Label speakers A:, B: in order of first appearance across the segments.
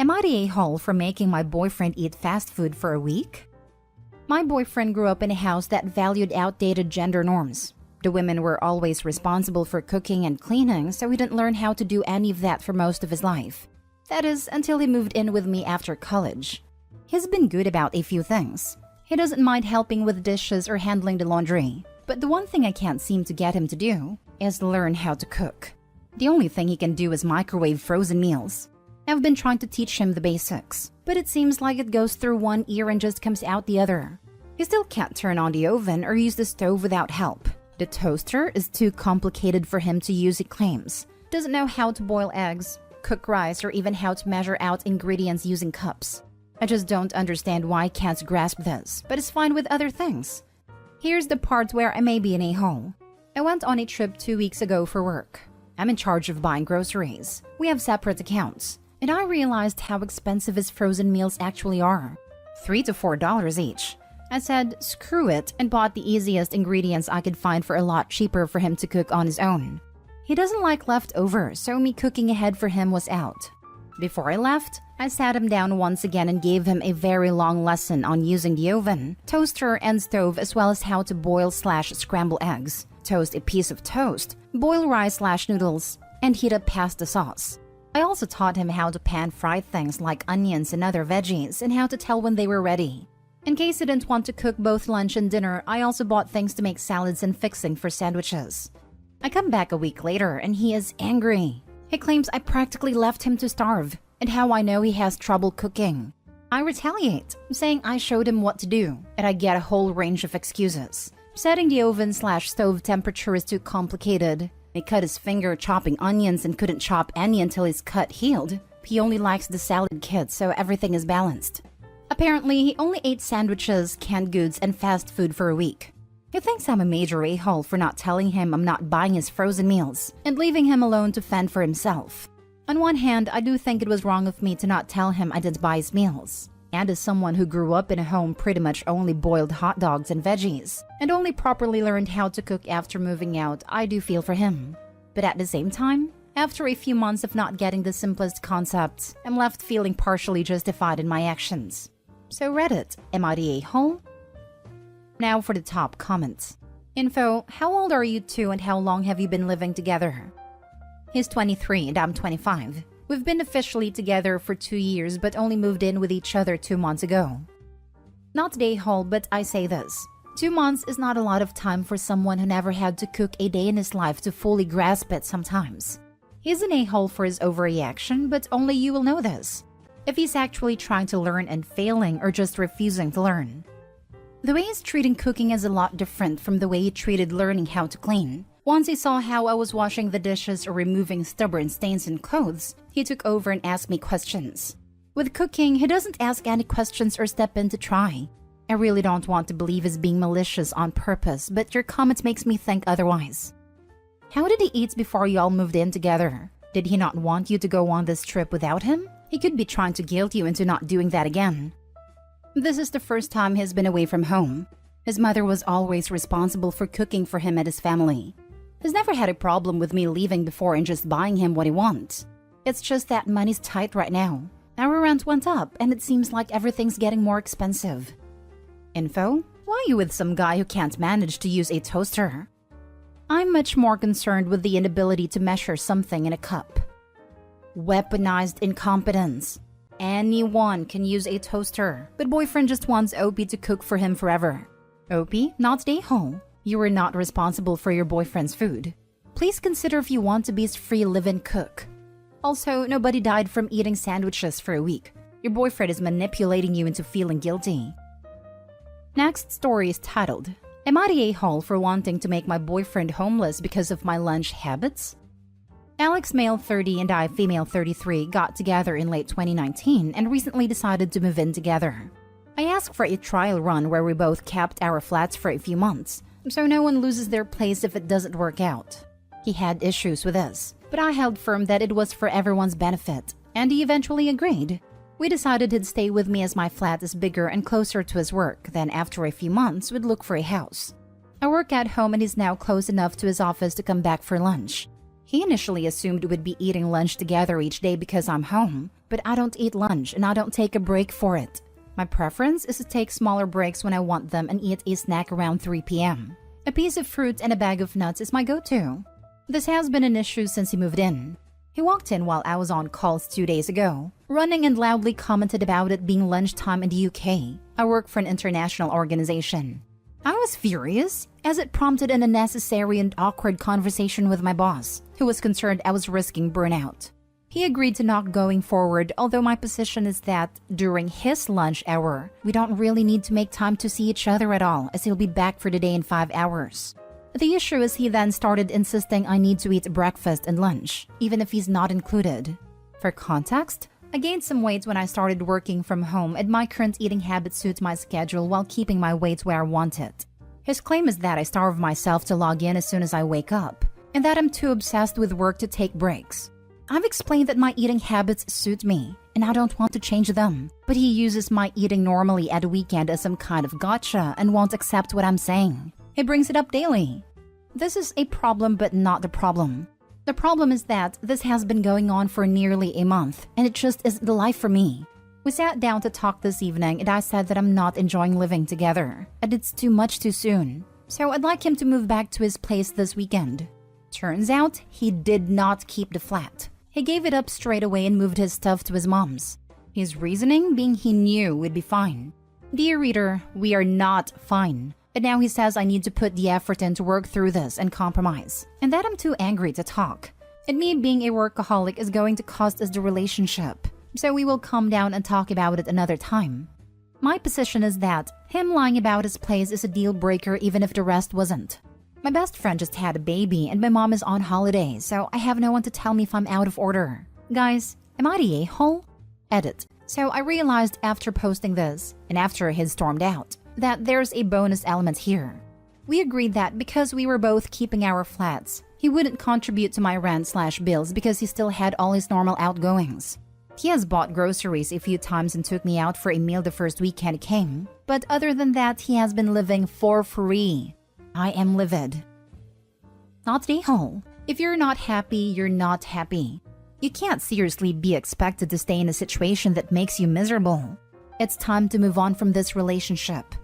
A: Am I the a-hole for making my boyfriend eat fast food for a week? My boyfriend grew up in a house that valued outdated gender norms. The women were always responsible for cooking and cleaning, so he didn't learn how to do any of that for most of his life. That is, until he moved in with me after college. He's been good about a few things. He doesn't mind helping with dishes or handling the laundry. But the one thing I can't seem to get him to do is learn how to cook. The only thing he can do is microwave frozen meals. I've been trying to teach him the basics, but it seems like it goes through one ear and just comes out the other. He still can't turn on the oven or use the stove without help. The toaster is too complicated for him to use, he claims. Doesn't know how to boil eggs, cook rice, or even how to measure out ingredients using cups. I just don't understand why I can't grasp this, but it's fine with other things. Here's the part where I may be an a-hole. I went on a trip 2 weeks ago for work. I'm in charge of buying groceries. We have separate accounts. And I realized how expensive his frozen meals actually are. $3 to $4 each. I said, screw it, and bought the easiest ingredients I could find for a lot cheaper for him to cook on his own. He doesn't like leftovers, so me cooking ahead for him was out. Before I left, I sat him down once again and gave him a very long lesson on using the oven, toaster, and stove, as well as how to boil/scramble eggs, toast a piece of toast, boil rice/noodles, and heat up pasta sauce. I also taught him how to pan-fry things like onions and other veggies and how to tell when they were ready. In case he didn't want to cook both lunch and dinner, I also bought things to make salads and fixing for sandwiches. I come back a week later and he is angry. He claims I practically left him to starve and how I know he has trouble cooking. I retaliate, saying I showed him what to do, and I get a whole range of excuses. Setting the oven/stove temperature is too complicated. He cut his finger chopping onions and couldn't chop any until his cut healed. He only likes the salad kit, so everything is balanced. Apparently, he only ate sandwiches, canned goods, and fast food for a week. He thinks I'm a major a-hole for not telling him I'm not buying his frozen meals and leaving him alone to fend for himself. On one hand, I do think it was wrong of me to not tell him I didn't buy his meals. And as someone who grew up in a home pretty much only boiled hot dogs and veggies, and only properly learned how to cook after moving out, I do feel for him. But at the same time, after a few months of not getting the simplest concepts, I'm left feeling partially justified in my actions. So Reddit, am I the a-hole? Now for the top comments. Info, how old are you two and how long have you been living together? He's 23 and I'm 25. We've been officially together for 2 years but only moved in with each other 2 months ago. Not the a-hole, but I say this. 2 months is not a lot of time for someone who never had to cook a day in his life to fully grasp it sometimes. He's an a-hole for his overreaction, but only you will know this. If he's actually trying to learn and failing or just refusing to learn. The way he's treating cooking is a lot different from the way he treated learning how to clean. Once he saw how I was washing the dishes or removing stubborn stains in clothes, he took over and asked me questions. With cooking, he doesn't ask any questions or step in to try. I really don't want to believe he's being malicious on purpose, but your comment makes me think otherwise. How did he eat before you all moved in together? Did he not want you to go on this trip without him? He could be trying to guilt you into not doing that again. This is the first time he's been away from home. His mother was always responsible for cooking for him and his family. He's never had a problem with me leaving before and just buying him what he wants. It's just that money's tight right now. Our rent went up and it seems like everything's getting more expensive. Info, why are you with some guy who can't manage to use a toaster? I'm much more concerned with the inability to measure something in a cup. Weaponized incompetence. Anyone can use a toaster, but boyfriend just wants OP to cook for him forever. OP, not the a-hole. You are not responsible for your boyfriend's food. Please consider if you want to be his free live-in cook. Also, nobody died from eating sandwiches for a week. Your boyfriend is manipulating you into feeling guilty. Next story is titled, Am I the a-hole for wanting to make my boyfriend homeless because of my lunch habits? Alex, male 30, and I, female 33, got together in late 2019 and recently decided to move in together. I asked for a trial run where we both kept our flats for a few months, so no one loses their place if it doesn't work out. He had issues with this, but I held firm that it was for everyone's benefit, and he eventually agreed. We decided he'd stay with me as my flat is bigger and closer to his work, then after a few months we'd look for a house. I work at home and he's now close enough to his office to come back for lunch. He initially assumed we'd be eating lunch together each day because I'm home, but I don't eat lunch and I don't take a break for it. My preference is to take smaller breaks when I want them and eat a snack around 3 p.m. A piece of fruit and a bag of nuts is my go-to. This has been an issue since he moved in. He walked in while I was on calls 2 days ago, running and loudly commented about it being lunchtime in the UK. I work for an international organization. I was furious, as it prompted an unnecessary and awkward conversation with my boss, who was concerned I was risking burnout. He agreed to not going forward, although my position is that during his lunch hour, we don't really need to make time to see each other at all, as he'll be back for the day in 5 hours. The issue is he then started insisting I need to eat breakfast and lunch, even if he's not included. For context, I gained some weight when I started working from home, and my current eating habit suits my schedule while keeping my weight where I want it. His claim is that I starve myself to log in as soon as I wake up, and that I'm too obsessed with work to take breaks. I've explained that my eating habits suit me, and I don't want to change them, but he uses my eating normally at a weekend as some kind of gotcha and won't accept what I'm saying. He brings it up daily. This is a problem, but not the problem. The problem is that this has been going on for nearly a month, and it just isn't the life for me. We sat down to talk this evening, and I said that I'm not enjoying living together, and it's too much too soon. So I'd like him to move back to his place this weekend. Turns out, he did not keep the flat. He gave it up straight away and moved his stuff to his mom's. His reasoning being he knew we'd be fine. Dear reader, we are not fine. And now he says I need to put the effort in to work through this and compromise, and that I'm too angry to talk. And me being a workaholic is going to cost us the relationship, so we will calm down and talk about it another time. My position is that him lying about his place is a deal breaker even if the rest wasn't. My best friend just had a baby and my mom is on holiday, so I have no one to tell me if I'm out of order. Guys, am I the a-hole? Edit. So I realized after posting this, and after he stormed out, that there's a bonus element here. We agreed that because we were both keeping our flats, he wouldn't contribute to my rent/bills because he still had all his normal outgoings. He has bought groceries a few times and took me out for a meal the first weekend he came, but other than that, he has been living for free. I am livid. Not the a-hole. If you're not happy, you're not happy. You can't seriously be expected to stay in a situation that makes you miserable. It's time to move on from this relationship.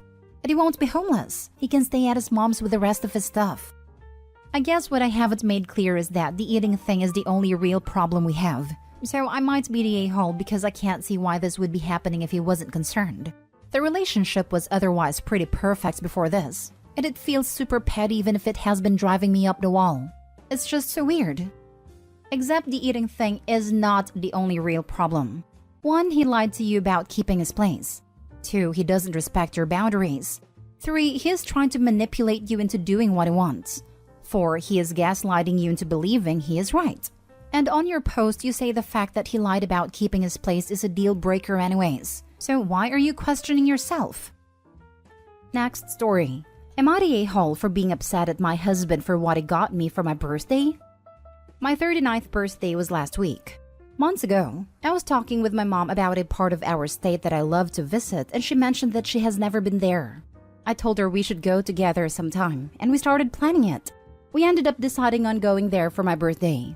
A: And he won't be homeless. He can stay at his mom's with the rest of his stuff. I guess what I haven't made clear is that the eating thing is the only real problem we have. So I might be the a-hole because I can't see why this would be happening if he wasn't concerned. The relationship was otherwise pretty perfect before this, and it feels super petty even if it has been driving me up the wall. It's just so weird. Except the eating thing is not the only real problem. 1, he lied to you about keeping his place. 2, he doesn't respect your boundaries. 3, he is trying to manipulate you into doing what he wants. 4, he is gaslighting you into believing he is right. And on your post, you say the fact that he lied about keeping his place is a deal breaker anyways. So why are you questioning yourself? Next story. Am I the a-hole for being upset at my husband for what he got me for my birthday? My 39th birthday was last week. Months ago, I was talking with my mom about a part of our state that I love to visit, and she mentioned that she has never been there. I told her we should go together sometime, and we started planning it. We ended up deciding on going there for my birthday.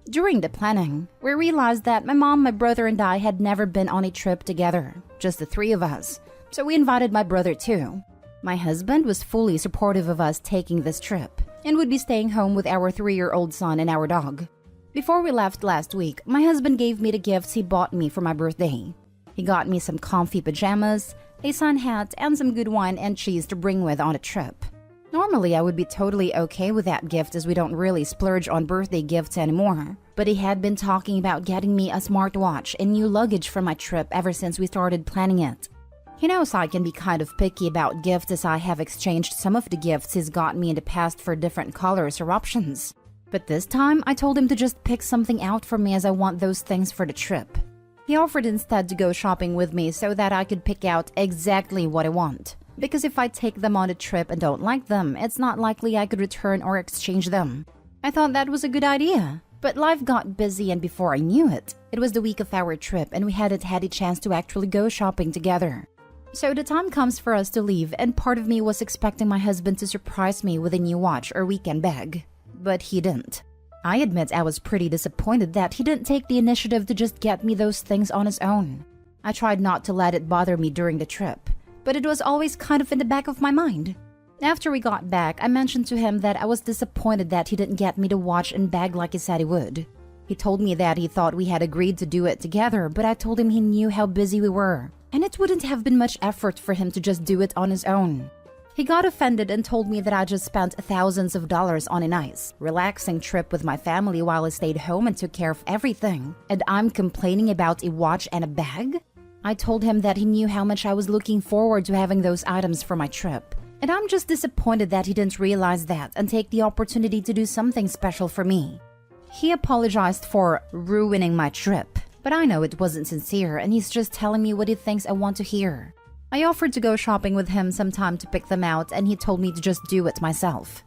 A: During the planning, we realized that my mom, my brother, and I had never been on a trip together, just the 3 of us, so we invited my brother too. My husband was fully supportive of us taking this trip, and would be staying home with our 3-year-old son and our dog. Before we left last week, my husband gave me the gifts he bought me for my birthday. He got me some comfy pajamas, a sun hat, and some good wine and cheese to bring with on a trip. Normally, I would be totally okay with that gift as we don't really splurge on birthday gifts anymore. But he had been talking about getting me a smartwatch and new luggage for my trip ever since we started planning it. He knows I can be kind of picky about gifts as I have exchanged some of the gifts he's got me in the past for different colors or options. But this time, I told him to just pick something out for me as I want those things for the trip. He offered instead to go shopping with me so that I could pick out exactly what I want. Because if I take them on a trip and don't like them, it's not likely I could return or exchange them. I thought that was a good idea. But life got busy, and before I knew it, it was the week of our trip and we hadn't had a chance to actually go shopping together. So the time comes for us to leave, and part of me was expecting my husband to surprise me with a new watch or weekend bag. But he didn't. I admit I was pretty disappointed that he didn't take the initiative to just get me those things on his own. I tried not to let it bother me during the trip, but it was always kind of in the back of my mind. After we got back, I mentioned to him that I was disappointed that he didn't get me to watch and bag like he said he would. He told me that he thought we had agreed to do it together, but I told him he knew how busy we were, and it wouldn't have been much effort for him to just do it on his own. He got offended and told me that I just spent thousands of dollars on a nice, relaxing trip with my family while I stayed home and took care of everything, and I'm complaining about a watch and a bag? I told him that he knew how much I was looking forward to having those items for my trip, and I'm just disappointed that he didn't realize that and take the opportunity to do something special for me. He apologized for ruining my trip, but I know it wasn't sincere and he's just telling me what he thinks I want to hear. I offered to go shopping with him sometime to pick them out and he told me to just do it myself.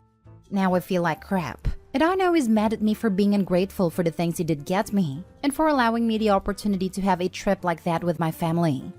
A: Now I feel like crap, and I know he's mad at me for being ungrateful for the things he did get me and for allowing me the opportunity to have a trip like that with my family.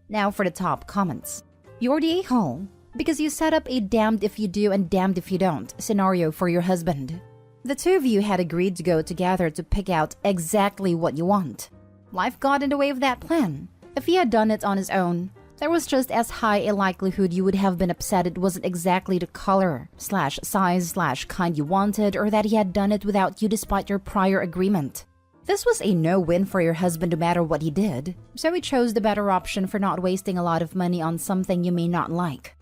A: Now for the top comments. You're the a-hole because you set up a damned if you do and damned if you don't scenario for your husband. The two of you had agreed to go together to pick out exactly what you want. Life got in the way of that plan. If he had done it on his own, there was just as high a likelihood you would have been upset it wasn't exactly the color/size/kind you wanted, or that he had done it without you despite your prior agreement. This was a no-win for your husband no matter what he did, so he chose the better option for not wasting a lot of money on something you may not like.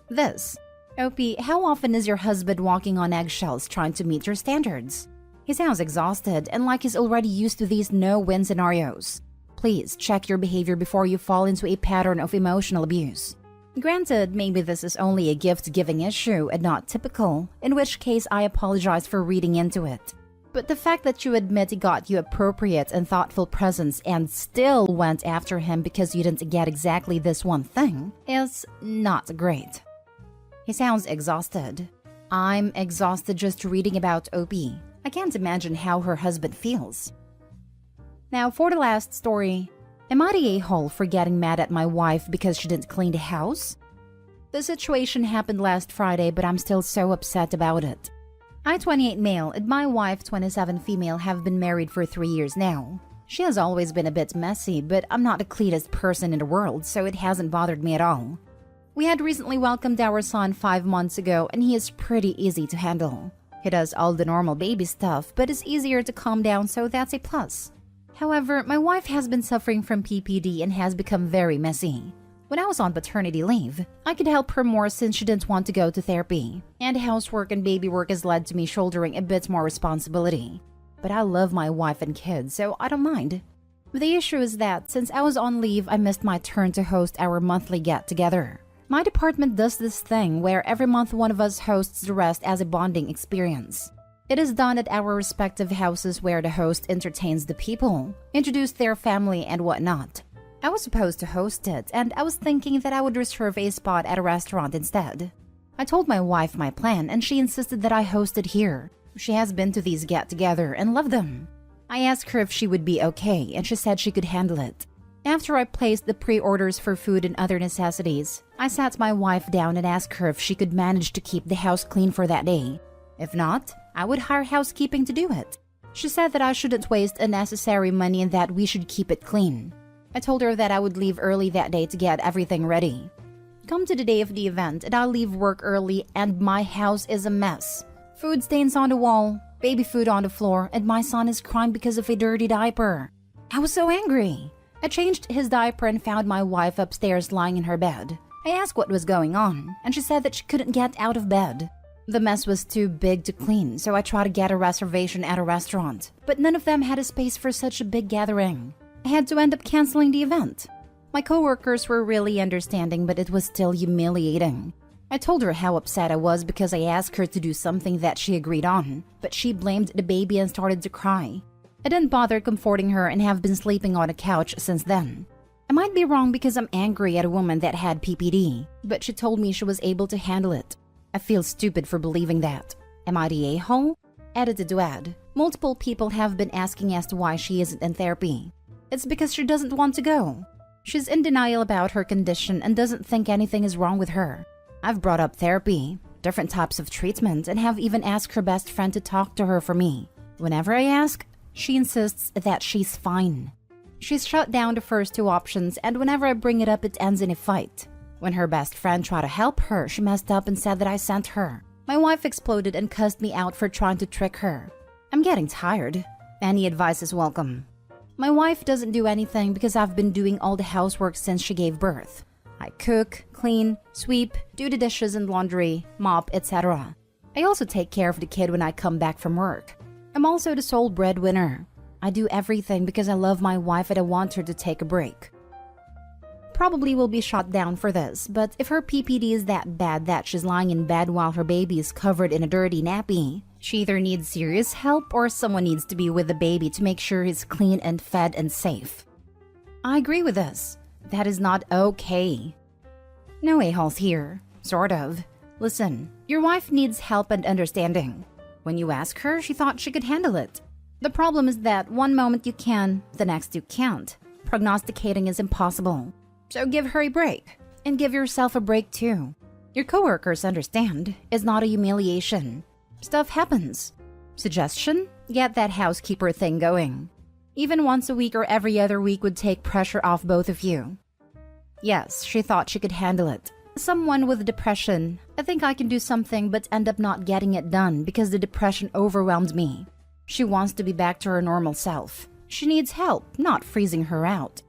A: This. Opie, how often is your husband walking on eggshells trying to meet your standards? He sounds exhausted and like he's already used to these no-win scenarios. Please check your behavior before you fall into a pattern of emotional abuse. Granted, maybe this is only a gift-giving issue and not typical, in which case I apologize for reading into it. But the fact that you admit he got you appropriate and thoughtful presents and still went after him because you didn't get exactly this one thing is not great. He sounds exhausted. I'm exhausted just reading about Opie. I can't imagine how her husband feels. Now for the last story. Am I the a-hole for getting mad at my wife because she didn't clean the house? The situation happened last Friday, but I'm still so upset about it. I, 28 male, and my wife, 27 female, have been married for 3 years now. She has always been a bit messy, but I'm not the cleanest person in the world, so it hasn't bothered me at all. We had recently welcomed our son 5 months ago, and he is pretty easy to handle. He does all the normal baby stuff, but is easier to calm down, so that's a plus. However, my wife has been suffering from PPD and has become very messy. When I was on paternity leave, I could help her more since she didn't want to go to therapy, and housework and baby work has led to me shouldering a bit more responsibility. But I love my wife and kids, so I don't mind. The issue is that since I was on leave, I missed my turn to host our monthly get-together. My department does this thing where every month one of us hosts the rest as a bonding experience. It is done at our respective houses where the host entertains the people, introduce their family and whatnot. I was supposed to host it, and I was thinking that I would reserve a spot at a restaurant instead. I told my wife my plan, and she insisted that I host it here. She has been to these get-together and loved them. I asked her if she would be okay, and she said she could handle it. After I placed the pre-orders for food and other necessities, I sat my wife down and asked her if she could manage to keep the house clean for that day. If not, I would hire housekeeping to do it. She said that I shouldn't waste unnecessary money and that we should keep it clean. I told her that I would leave early that day to get everything ready. Come to the day of the event and I'll leave work early and my house is a mess. Food stains on the wall, baby food on the floor, and my son is crying because of a dirty diaper. I was so angry. I changed his diaper and found my wife upstairs lying in her bed. I asked what was going on, and she said that she couldn't get out of bed. The mess was too big to clean, so I tried to get a reservation at a restaurant, but none of them had a space for such a big gathering. I had to end up canceling the event. My coworkers were really understanding, but it was still humiliating. I told her how upset I was because I asked her to do something that she agreed on, but she blamed the baby and started to cry. I didn't bother comforting her and have been sleeping on a couch since then. I might be wrong because I'm angry at a woman that had PPD, but she told me she was able to handle it. I feel stupid for believing that. Am I the a-hole? Edited to add, multiple people have been asking as to why she isn't in therapy. It's because she doesn't want to go. She's in denial about her condition and doesn't think anything is wrong with her. I've brought up therapy, different types of treatment and have even asked her best friend to talk to her for me. Whenever I ask, she insists that she's fine. She's shut down the first two options, and whenever I bring it up, it ends in a fight. When her best friend tried to help her, she messed up and said that I sent her. My wife exploded and cussed me out for trying to trick her. I'm getting tired. Any advice is welcome. My wife doesn't do anything because I've been doing all the housework since she gave birth. I cook, clean, sweep, do the dishes and laundry, mop, etc. I also take care of the kid when I come back from work. I'm also the sole breadwinner. I do everything because I love my wife and I want her to take a break. Probably will be shot down for this, but if her PPD is that bad that she's lying in bed while her baby is covered in a dirty nappy, she either needs serious help or someone needs to be with the baby to make sure he's clean and fed and safe. I agree with this. That is not okay. No a-holes here. Sort of. Listen, your wife needs help and understanding. When you ask her, she thought she could handle it. The problem is that one moment you can, the next you can't. Prognosticating is impossible. So give her a break. And give yourself a break too. Your coworkers understand. It's not a humiliation. Stuff happens. Suggestion? Get that housekeeper thing going. Even once a week or every other week would take pressure off both of you. Yes, she thought she could handle it. Someone with depression. I think I can do something but end up not getting it done because the depression overwhelmed me. She wants to be back to her normal self. She needs help, not freezing her out.